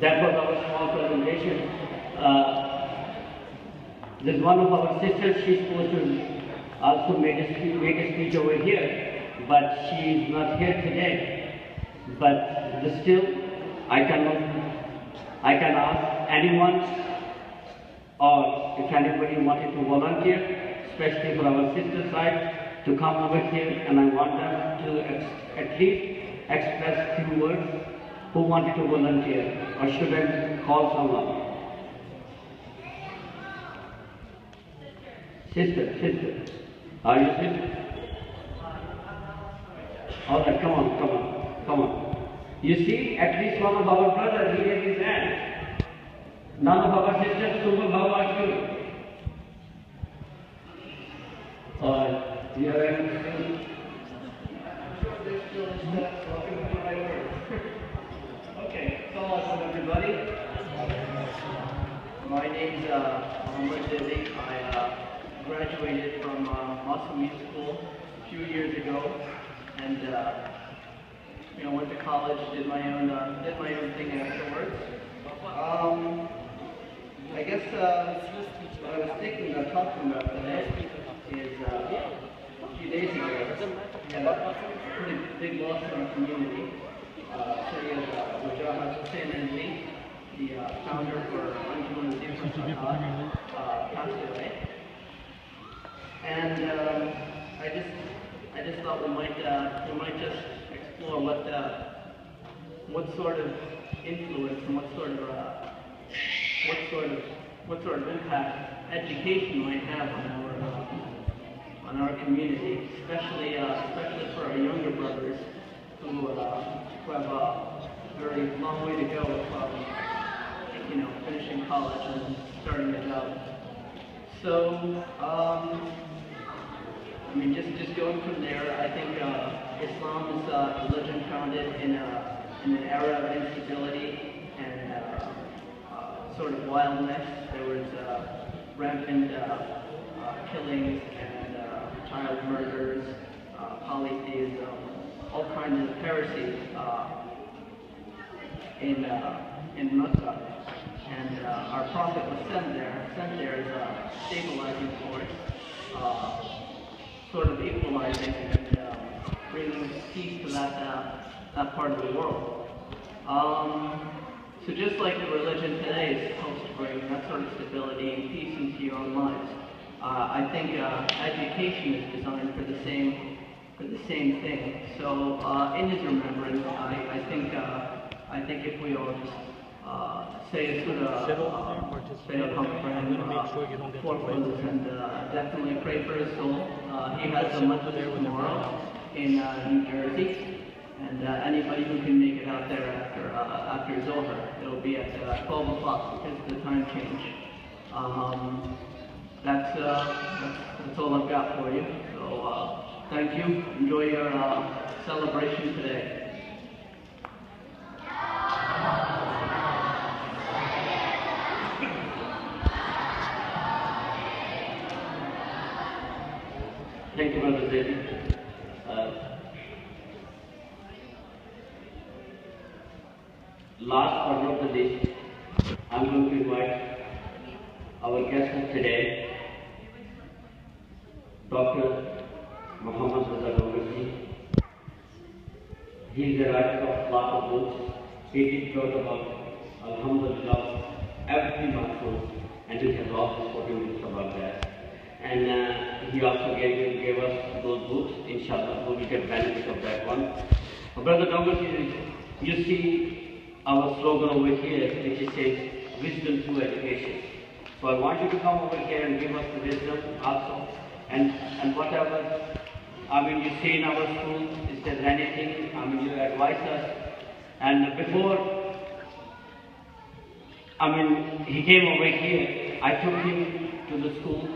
that was our small presentation. There's one of our sisters, she's supposed to also make a speech over here, but she's not here today. But still, I can ask anyone, or if anybody wanted to volunteer, especially for our sister side, to come over here, and I want them to at least express a few words. Who wanted to volunteer, or should I call someone? Sister. Are you sister? All right, come on. You see, at least one of our brothers, he gave his hand. None of our sisters, Super, how are you? You are able to see? Okay, so welcome everybody. My name's Mohammed. I graduated from Masoomeen school a few years ago, and went to college, did my own thing afterwards. I guess what I was thinking about talking about today is a few days ago we had a pretty big loss in our community. Raza, the founder for passed away. And I just thought we might just explore what sort of influence and what sort of impact education might have on our community, especially for our younger brothers who have a very long way to go from finishing college and starting a job. So just going from there, I think Islam is a religion founded in an era of instability and sort of wildness. There was rampant killings and child murders, polytheism, all kinds of heresies in Mecca. And our Prophet was sent there as a stabilizing force, sort of equalizing and bringing peace to that part of the world. So just like the religion today is supposed to bring that sort of stability and peace into your own lives, I think education is designed for the same thing. So in his remembrance, I think if we all just say a say a comprehension forefront and definitely pray for his soul. He has a much tomorrow in New Jersey, and anybody who can make it out there after it's over, it'll be at 12 o'clock because of the time change. That's all I've got for you. So thank you. Enjoy your celebration today. Thank you, Brother Zaidi. Last but not the least, I'm going to invite our guest of today, Dr. Muhammad Raza Dungersi. He is a writer of a lot of books. He did wrote about Alhamdulillah every month, and he has also spoken books about that. And he also gave us those books. Inshallah, we will get benefit of that one. Brother Dungersi, you see our slogan over here, which says wisdom through education. So I want you to come over here and give us the wisdom also, and whatever you see in our school, if there's anything, you advise us. And before he came over here, I took him to the school.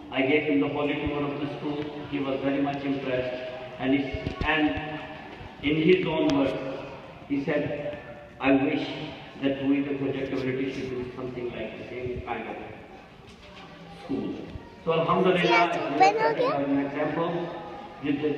I gave him the holy tour of the school. He was very much impressed, and in his own words, he said, "I wish that we, the projectability, should do something like the same kind of school." So Alhamdulillah, as an example,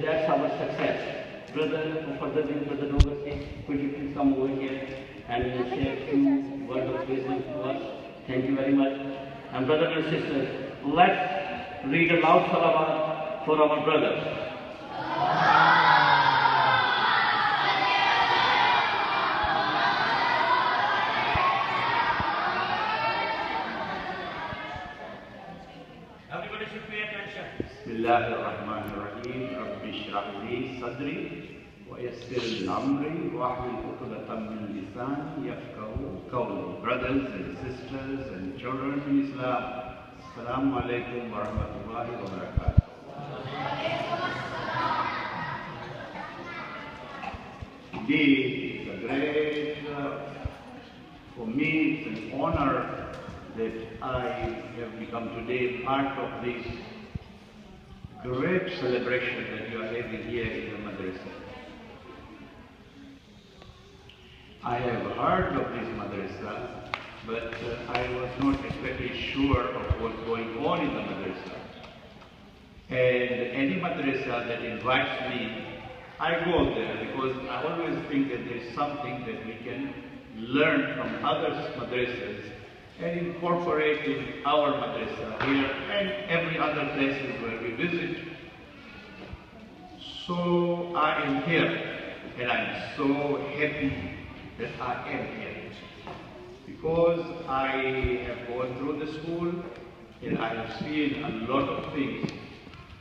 that's our success. Brother Dungersi, could you please come over here and say a few words of wisdom to us. Thank you very much. And brothers and sisters, let's read a loud salawat for our brothers. Everybody should pay attention. Bismillahirrahmanirrahim. Rabbi shrah li sadri wa yassir li amri wahlul 'uqdatam min lisani yafqahu qawli. Brothers and sisters and children in Islam, Assalamu alaikum wa rahmatullahi wa barakatuh. Indeed, it's a great, for me, it's an honor that I have become today part of this great celebration that you are having here in the madrasa. I have heard of this madrasa, but I was not exactly sure of what's going on in the madrasa. And any madrasa that invites me, I go there because I always think that there is something that we can learn from other madrasas and incorporate in our madrasa here and every other places where we visit. So I am here, and I'm so happy that I am here. Because I have gone through the school, and I have seen a lot of things.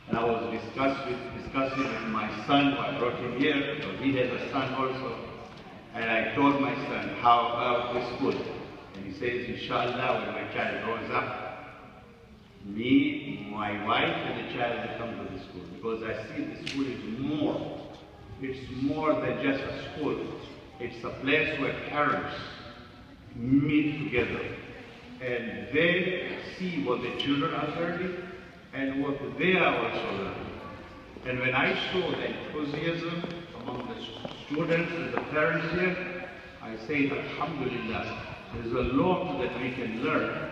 And I was discussing with my son, who I brought him here, because he has a son also. And I told my son, how about the school? And he says, inshallah, when my child grows up, me, my wife, and the child will come to the school. Because I see the school is more. It's more than just a school. It's a place where parents meet together. And they see what the children are learning and what they are also learning. And when I saw the enthusiasm among the students and the parents here, I say, Alhamdulillah. There's a lot that we can learn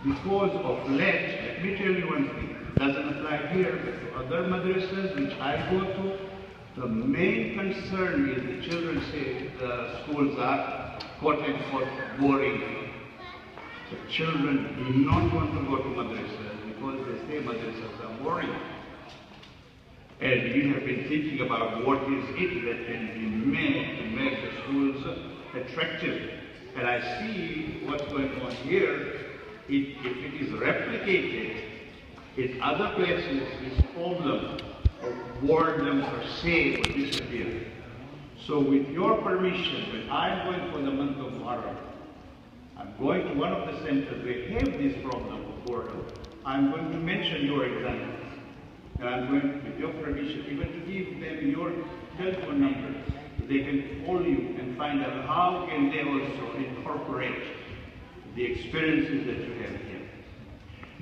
because of late. Let me tell you one thing. It doesn't apply here, but to other madrasas which I go to, the main concern is the children say the schools are quote-unquote boring. The children do not want to go to madrasas because they say madrasas are boring. And we have been thinking about what is it that can be made to make the schools attractive. And I see what's going on here. If it is replicated in other places, this problem of boredom per se will disappear. So with your permission, when I'm going for the month of Muharram, I'm going to one of the centers where have this problem of boredom. I'm going to mention your example. And I'm going, with your permission, even to give them your telephone number. They can call you and find out how can they also incorporate the experiences that you have here.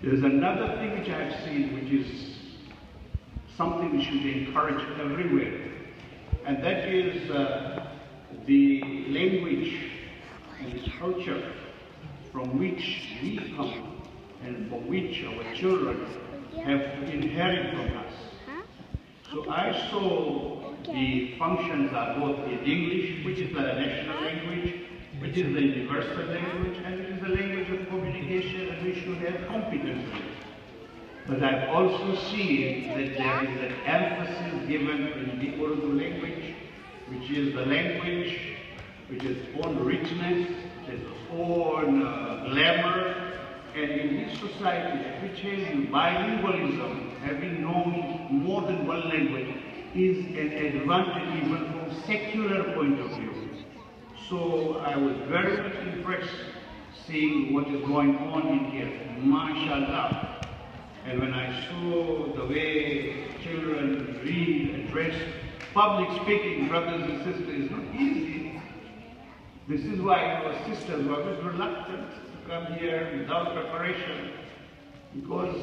There's another thing which I've seen, which is something we should encourage everywhere, and that is the language and culture from which we come and from which our children have inherited from us. So I saw the functions are both in English, which is the national language, which is the universal language, and it is the language of communication, and we should have competence in it. But I've also seen that there is an emphasis given in the Urdu language, which is the language which has its own richness, its own glamour, and in this society, let me tell you, bilingualism, having known more than one language, is an advantage even from secular point of view. So I was very much impressed seeing what is going on in here, mashallah. And when I saw the way children read, address, public speaking, brothers and sisters, is not easy. This is why our sisters were always reluctant to come here without preparation, because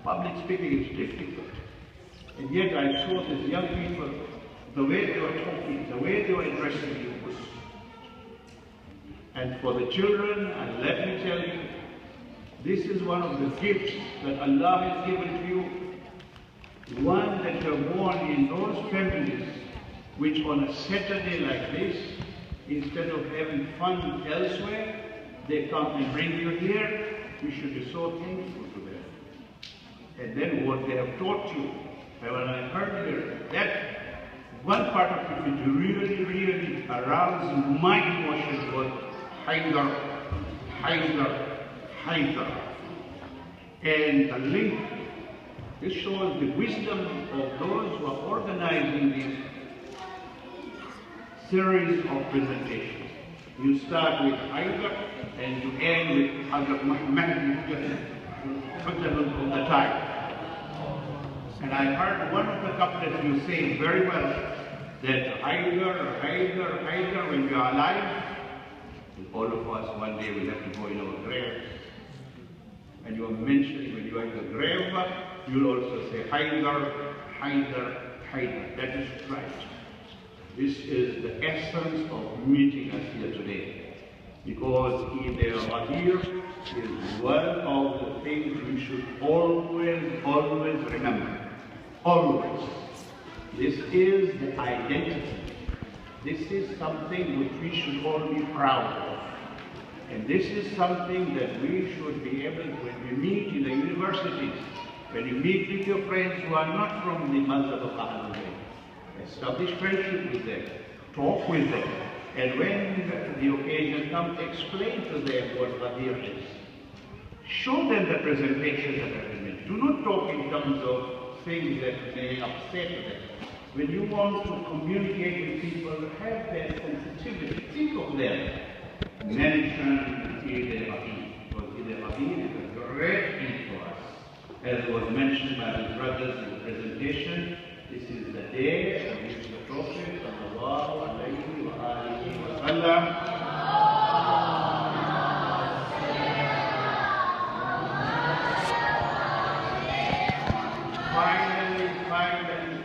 public speaking is difficult. And yet I saw these young people, the way they were talking, the way they were addressing you. And for the children, and let me tell you, this is one of the gifts that Allah has given to you. One that you're born in those families which on a Saturday like this, instead of having fun elsewhere, they come and bring you here. You should be so thankful to them. And then what they have taught you. And when I heard here, that one part of it which really aroused my emotions was Haidar, Haidar, Haidar. And the link, this shows the wisdom of those who are organizing this series of presentations. You start with Haidar and you end with Hazrat Mahdi of the time. And I heard one of the couplets you say very well, that Haidar, Haidar, Haidar, when we are alive, and all of us one day will have to go in our grave. And you are mentioning when you are in the grave, you will also say Haidar, Haidar, Haidar. That is right. This is the essence of meeting us here today. Because Eid-al-Ghadir is one of the things we should always remember. Always. This is the identity. This is something which we should all be proud of. And this is something that we should be able to, when we meet in the universities, when you meet with your friends who are not from the Mazhab of Ahlul Bayt, establish friendship with them, talk with them, and when the occasion comes, explain to them what Ghadir is. Show them the presentation that I made. Do not talk in terms of things that may upset them. When you want to communicate with people, have that sensitivity. Think of them. Mention Eid-al-Ghadir, because Eid-al-Ghadir is a great thing for us. As was mentioned by the brothers in the presentation, this is the day on which the Prophet sallallahu alayhi wa alihi wa sallam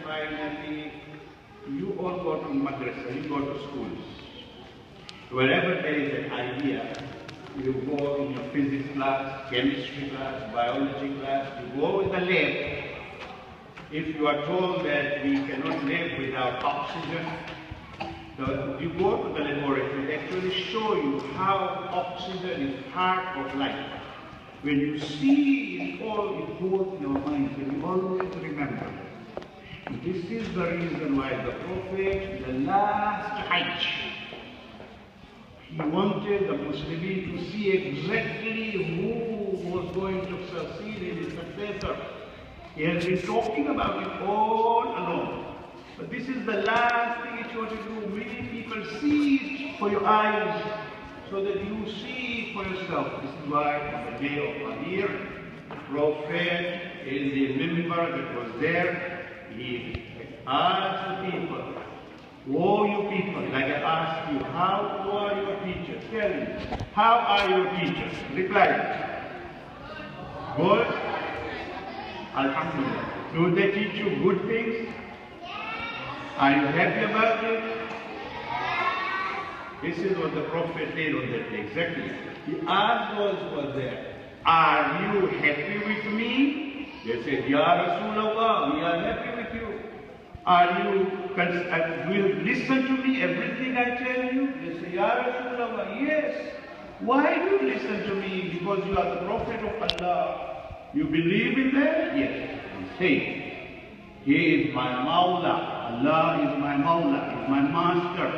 finally, you all go to madrasa, you go to schools. Wherever there is an idea, you go in your physics class, chemistry class, biology class, you go in the lab. If you are told that we cannot live without oxygen, so you go to the laboratory, they actually show you how oxygen is part of life. When you see it all, it goes in your mind, and you always remember. And this is the reason why the Prophet, the last Hajj, he wanted the Muslimin to see exactly who was going to succeed in his successor. He has been talking about it all along. But this is the last thing that you want to do. Many people see it for your eyes, so that you see it for yourself. This is why on the day of Ghadir, the Prophet, in the minbar that was there, he asked the people, "Oh, you people, like I asked you, how are your teachers? Tell me, how are your teachers?" Reply, "Good. Alhamdulillah. Do they teach you good things? Are you happy about it?" This is what the Prophet did on that day, exactly. He asked those who were there, "Are you happy with me?" They said, "Ya Rasulullah, we are happy with you." Will you listen to me, everything I tell you? They say, "Ya Rasulullah, yes." "Why do you listen to me? Because you are the Prophet of Allah. You believe in that?" "Yes." And say, "He is my Mawla. Allah is my Mawla, is my master.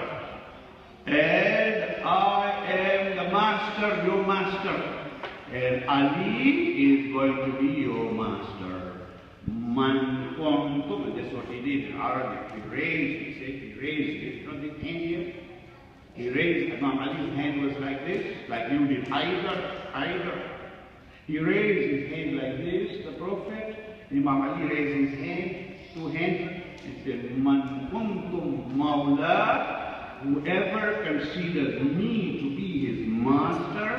And I am the master, your master. And Ali is going to be your master." Man kuntum, that's what he did in Arabic. He raised it, not his hand here. He raised, Imam Ali's hand was like this, like you did, Haidar. He raised his hand like this, the Prophet. Imam Ali raised his hand, two hands, and said, "Man kuntum Mawla," whoever considers me to be his master,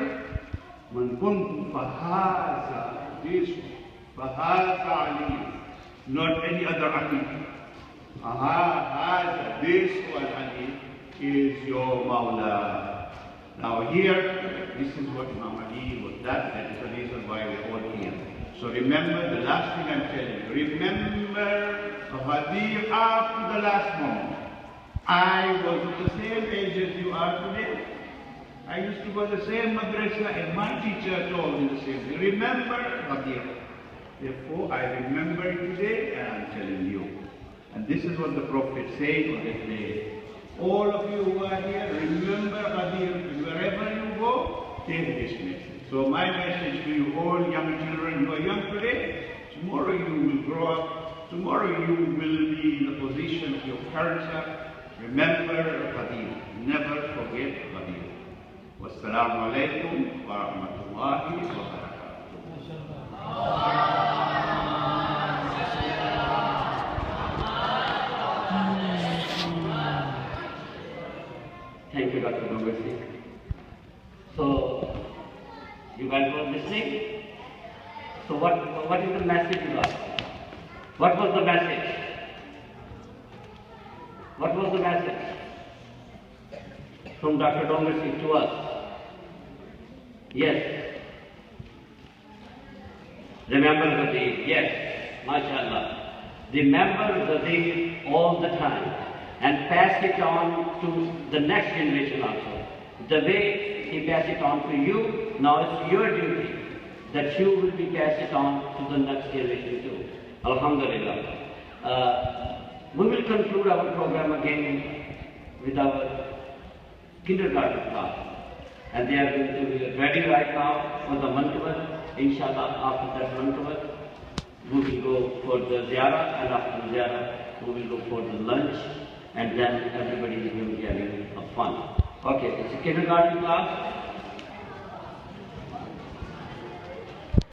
Man kuntum fahaza, this fahaza Ali, not any other Ali. Haza, this one Ali is your Mawla. Now here, this is what Imam Ali was that is the reason why we're all here. So remember the last thing I'm telling you. Remember Ghadir after the last moment. I was of the same age as you are today. I used to go to the same madrasa and my teacher told me the same thing. Remember Ghadir. Therefore, I remember it today and I'm telling you. And this is what the Prophet said on that day. All of you who are here, remember Ghadir. Wherever you go, take this message. So my message to you all young children who are young today, tomorrow you will grow up. Tomorrow you will be in the position of your character. Remember Ghadir. Never forget Ghadir. Wassalamu alaikum wa rahmatullahi wa barakatuh. Thank you, Dr. Dungersi. So, you guys were listening? So what is the message you got? What was the message? What was the message from Dr. Dungersi to us? Yes. Remember the day. Yes. MashaAllah. Remember the day all the time and pass it on to the next generation also. The way he passed it on to you, now it's your duty that you will be passed it on to the next generation too. Alhamdulillah. We will conclude our program again with our kindergarten class. And they are going to be ready right now for the mantabat. Inshallah, after that mantabat, we will go for the ziyarah, and after the ziyarah, we will go for the lunch, and then everybody is going to be having a fun. Okay, it's a kindergarten class.